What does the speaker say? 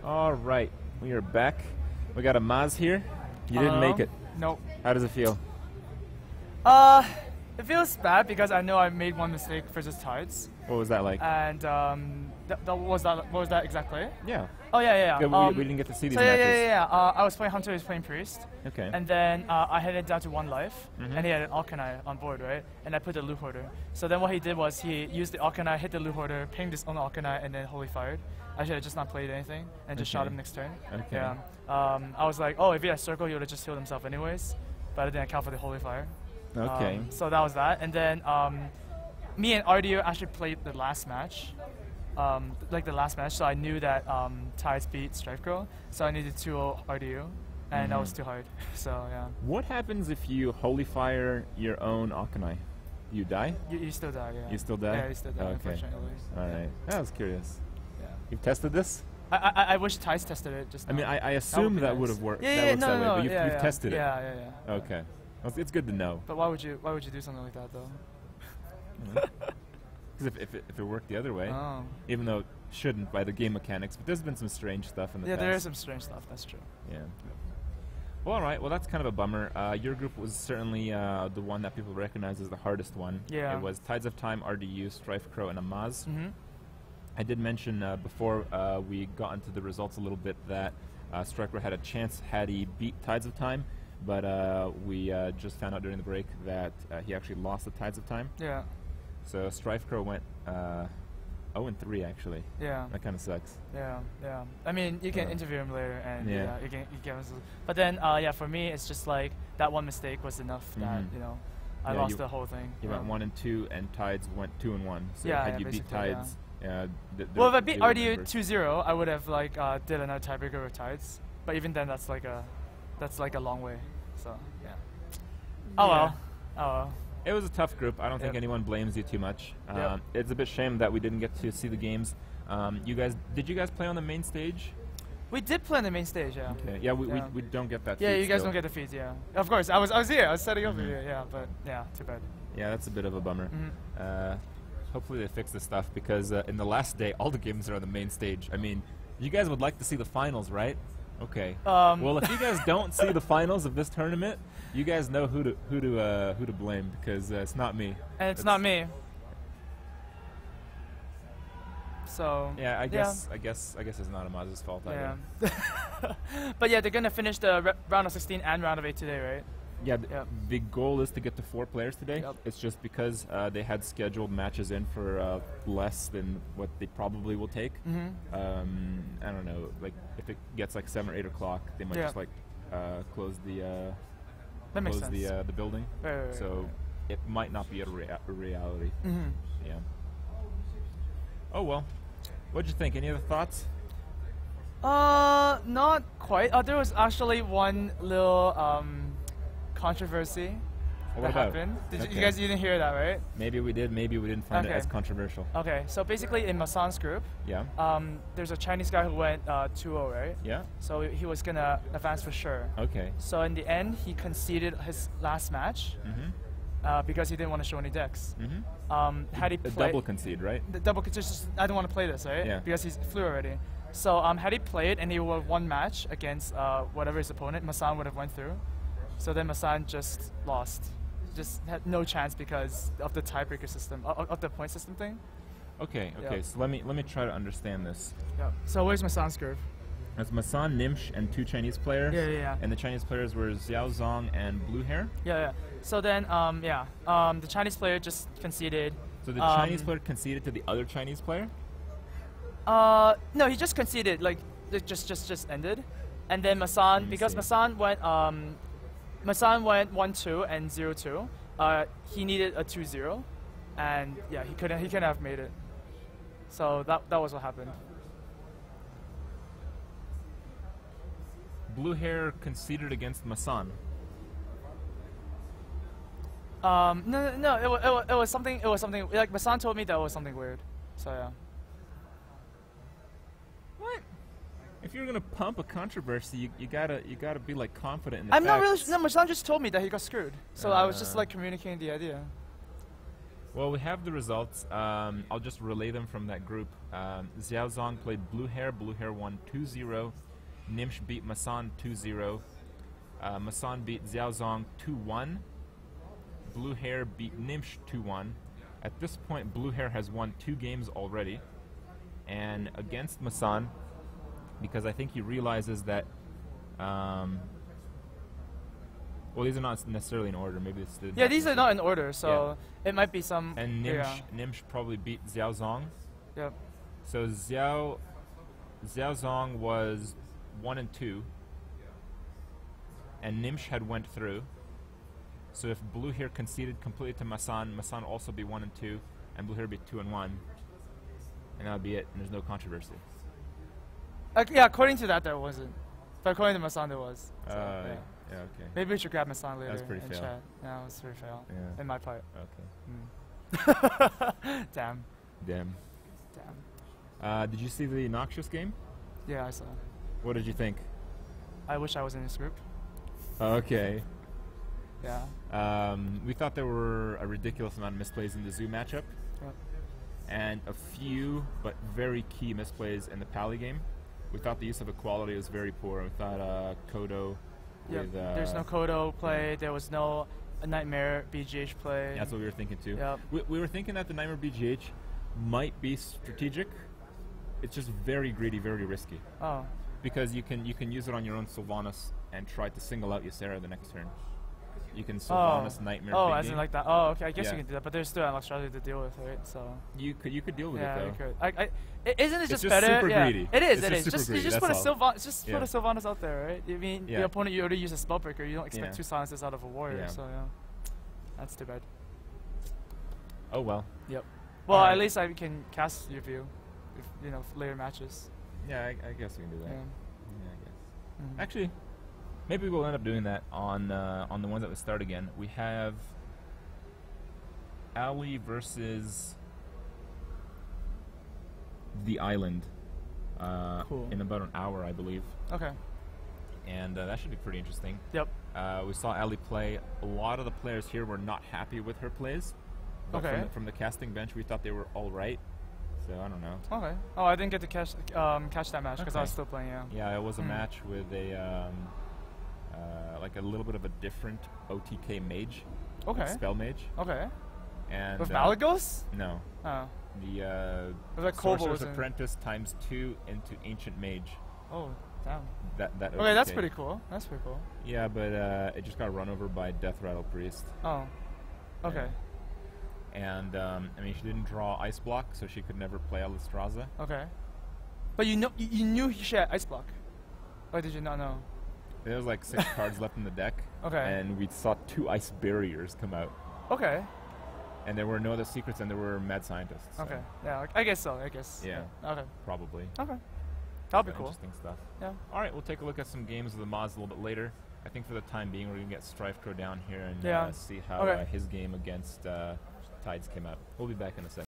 All right, we are back. We got Amaz here. You didn't make it. Nope. How does it feel? It feels bad because I know I made one mistake versus Tides. What was that like? And what was that exact play? Yeah. Oh yeah. We didn't get to see these so matches. Yeah. I was playing Hunter, he was playing Priest. Okay. And then I had it down to 1 life, and he had an Arcanine on board, right? And I put the Loop Hoarder. So then what he did was he used the Arcanine, hit the Loop Hoarder, pinged his own Arcanine, and then Holy Fired. I should have just not played anything and just shot him next turn. Okay. Yeah. I was like, oh, if he had Circle, he would have just healed himself anyways. But I didn't account for the Holy Fire. Okay. So that was that. And then me and RDO actually played the last match. So I knew that Tides beat Strifecrow, so I needed 2-0 RDO, and that was too hard. So yeah. What happens if you Holy Fire your own Arcanine? You die? You still die, yeah. You still die? Yeah, you still die, okay. unfortunately. All right. I was curious. Yeah. You've tested this? I wish Tides tested it just now. I mean, I assume that would have worked. Yeah, no, but you've tested it. Yeah. Okay. Well, it's good to know. But why would you do something like that though? Because if it worked the other way, even though it shouldn't by the game mechanics, but there's been some strange stuff in the past. Yeah, there is some strange stuff. That's true. Yeah. Well, all right. Well, that's kind of a bummer. Your group was certainly the one that people recognize as the hardest one. Yeah. It was Tides of Time, RDU, Strifecrow, and Amaz. I did mention before we got into the results a little bit that Strifecrow had a chance had he beat Tides of Time, but we just found out during the break that he actually lost the Tides of Time. Yeah. So Strifecrow went 0-3 actually. Yeah. That kind of sucks. Yeah. I mean, you can interview him later, and yeah, you can. But then, for me, it's just like that one mistake was enough that I lost the whole thing. You went 1-2, and Tides went 2-1. So had you beat Tides, well, if I beat RDU 2-0, I would have did another tiebreaker with Tides. But even then, that's like a long way. So yeah. Oh well. It was a tough group. I don't think anyone blames you too much. It's a bit shame that we didn't get to see the games. Did you guys play on the main stage? We did play on the main stage, yeah. Okay. Yeah, we don't get that. Yeah, feed you guys still. don't get the feeds, yeah. Of course, I was here. I was setting up here, yeah. But yeah, too bad. Yeah, that's a bit of a bummer. Hopefully they fix this stuff because in the last day, all the games are on the main stage. I mean, you guys would like to see the finals, right? Okay. Well, if you guys don't see the finals of this tournament, you guys know who to blame because it's not me. And it's not me. So yeah, I guess it's not Amaz's fault either. But yeah, they're gonna finish the round of 16 and round of 8 today, right? Yeah, the goal is to get to 4 players today. Yep. It's just because they had scheduled matches in for less than what they probably will take. I don't know, like if it gets like 7 or 8 o'clock, they might just close the the building. Right. So it might not be a reality. Yeah. Oh well. What'd you think? Any other thoughts? Not quite. There was actually one little controversy that happened. You guys didn't hear that, right? Maybe we did. Maybe we didn't find it as controversial. Okay. So basically, in Masan's group, there's a Chinese guy who went 2-0, right? Yeah. So he was gonna advance for sure. Okay. So in the end, he conceded his last match. Because he didn't want to show any decks. Had he played double concede, right? The double just I don't want to play this, right? Yeah. Because he's flew already. So had he played and he would have won match against whatever his opponent, Masan would have went through. So then Masan just lost, just had no chance because of the tiebreaker system, of the point system thing. Okay. So let me try to understand this. Yeah. So where's Masan's group? It's Masan, Nimsh, and 2 Chinese players. Yeah. And the Chinese players were Xiao Zong and Blue Hair. Yeah. So then, the Chinese player just conceded. So the Chinese player conceded to the other Chinese player? No, he just conceded. Like, it just ended. And then Masan, because Masan went 1-2 and 0-2. He needed a 2-0, and yeah, he couldn't have made it. So that was what happened. Blue Hair conceded against Masan. No. It was something. Like Masan told me that it was something weird. So yeah. What? If you're gonna pump a controversy, you gotta be like confident in the I'm facts. not really. No, Masan just told me that he got screwed. So I was just like communicating the idea. Well, we have the results. I'll just relay them from that group. Xiaozong played Blue Hair. Blue Hair won 2-0. Nimsh beat Masan 2-0. Masan beat Xiaozong 2-1. Blue Hair beat Nimsh 2-1. At this point, Blue Hair has won 2 games already. And against Masan, because I think he realizes that... well, these are not necessarily in order. Maybe it's yeah, these are not in order, so it might be some. And Nimsh probably beat Xiaozong. Yep. So Xiaozong was 1-2, and Nimsh had went through. So if Blue Hair conceded completely to Masan, Masan will also be 1-2, and Blue Hair be 2-1, and that would be it. And there's no controversy. Yeah, according to that, there wasn't, but according to Masan, there was. So, yeah, okay. Maybe we should grab Masan later. That's pretty fail. Chat. Yeah, it was pretty fail. Yeah. In my part. Okay. Damn. Damn. Damn. Did you see the Noxious game? Yeah, I saw. What did you think? I wish I was in this group. Okay. Yeah. We thought there were a ridiculous amount of misplays in the Zoo matchup. Yep. And a few, but very key misplays in the Pally game. We thought the use of equality was very poor. We thought Kodo with... There's no Kodo play. There was no Nightmare BGH play. That's what we were thinking too. Yep. We were thinking that the Nightmare BGH might be strategic. It's just very greedy, very risky. Oh. Because you can use it on your own Sylvanas and try to single out Ysera the next turn. You can Sylvanas Nightmare. Oh, as in like that. Oh, okay. I guess you can do that, but there's still Unlock strategy to deal with, right? So you could deal with it though. Yeah, you could. Isn't it just it's better? Super greedy. It is. Just put a Sylvanas out there, right? I mean, Yeah. the opponent you already use a Spellbreaker. You don't expect 2 silences out of a warrior. Yeah. So yeah, that's too bad. Oh well. Yep. Well, at least I can cast your view, if, later matches. Yeah, I guess we can do that. Yeah. I guess. Actually, maybe we'll end up doing that on the ones that would start again. We have Ali versus the Island in about an hour, I believe. Okay. And that should be pretty interesting. Yep. We saw Ali play. A lot of the players here were not happy with her plays. But from the casting bench, we thought they were all right. So I don't know. Okay. Oh, I didn't get to catch that match because I was still playing. Yeah. Yeah, it was a match with a like a little bit of a different OTK mage. Okay. Like spell mage. Okay. And with Malagos? No. Oh. The Sorcerer's Apprentice × 2 into Ancient Mage. Oh, damn. That okay, OTK. that's pretty cool. That's pretty cool. Yeah, but it just got run over by Death Rattle Priest. Oh. Okay. Yeah. And I mean, she didn't draw Ice Block, so she could never play Alistraza. Okay. But you knew she had Ice Block, or did you not know? There was like 6 cards left in the deck. Okay. And we saw 2 Ice Barriers come out. Okay. And there were no other secrets, and there were Mad Scientists. So. Okay. Yeah, I guess so. I guess. Yeah. Okay. Probably. Okay. That'll be cool. Interesting stuff. Yeah. All right, we'll take a look at some games of the Amaz a little bit later. I think for the time being, we're gonna get StrifeCro down here and see how his game against Tides came out. We'll be back in a second.